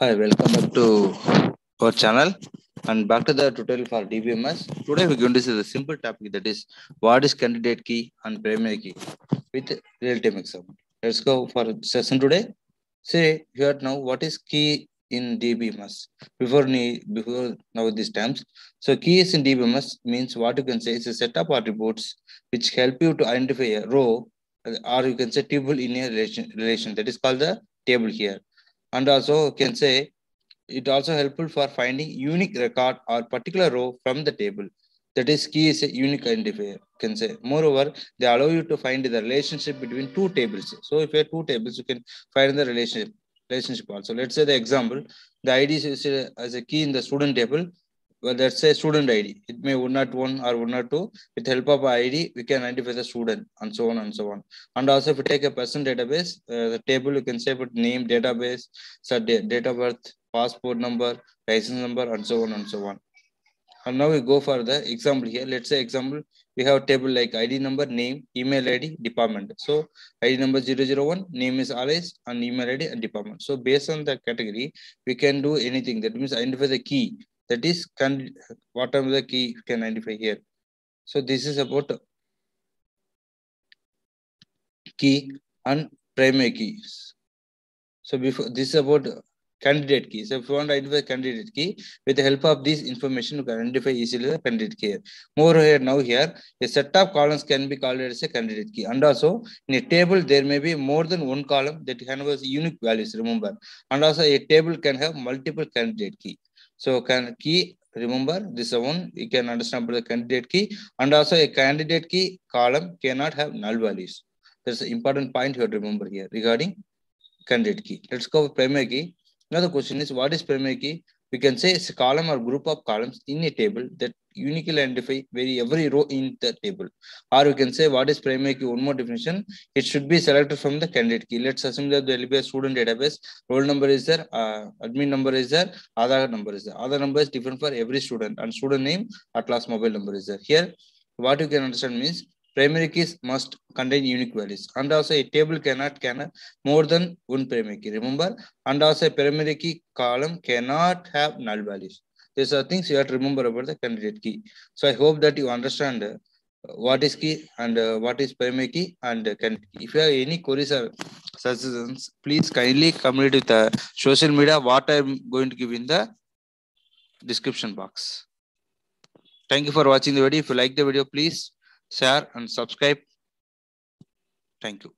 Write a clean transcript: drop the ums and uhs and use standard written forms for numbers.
Hi, welcome back to our channel and back to the tutorial for DBMS. Today we're going to see the simple topic, that is what is candidate key and primary key with real-time example. Let's go for a session today. Say here now what is key in DBMS before now these terms. So keys in DBMS means what you can say is a set of attributes which help you to identify a row or you can say tuple in a relation that is called the table here. And also can say it also helpful for finding unique record or particular row from the table. That is key is a unique identifier. Can say moreover they allow you to find the relationship between two tables. So if you have two tables, you can find the relationship also. Let's say the example, the ID is as a key in the student table. Well, let's say student ID. It may 101 or 102. With help of ID, we can identify the student and so on and so on. And also, if you take a person database, the table you can say with name, database, so date of birth, passport number, license number, and so on and so on. And now we go for the example here. Let's say example, we have a table like ID number, name, email ID, department. So ID number 001, name is Alice, and email ID and department. So based on the category, we can do anything. That means identify the key. That is what are the key you can identify here. So this is about key and primary keys. So before this is about candidate key. So if you want to identify candidate key, with the help of this information, you can identify easily the candidate key. More here now here, a set of columns can be called as a candidate key. And also in a table, there may be more than one column that can have unique values, remember. And also a table can have multiple candidate key. So key, remember this one, you can understand about the candidate key. And also a candidate key column cannot have null values. That's an important point you have to remember here regarding candidate key. Let's go with primary key. Another question is what is primary key? We can say it's a column or group of columns in a table that uniquely identify every row in the table. Or we can say what is primary key? One more definition. It should be selected from the candidate key. Let's assume that there will be a student database. Roll number is there, admin number is there, Aadhaar number is there. Aadhaar number is different for every student, and student name at last mobile number is there. Here, what you can understand means primary keys must contain unique values, and also a table cannot more than one primary key. Remember, and also a primary key column cannot have null values. These are things you have to remember about the candidate key. So I hope that you understand what is key and what is primary key and candidate key. If you have any queries or suggestions, please kindly communicate with the social media. What I'm going to give in the description box. Thank you for watching the video. If you like the video, please share and subscribe. Thank you.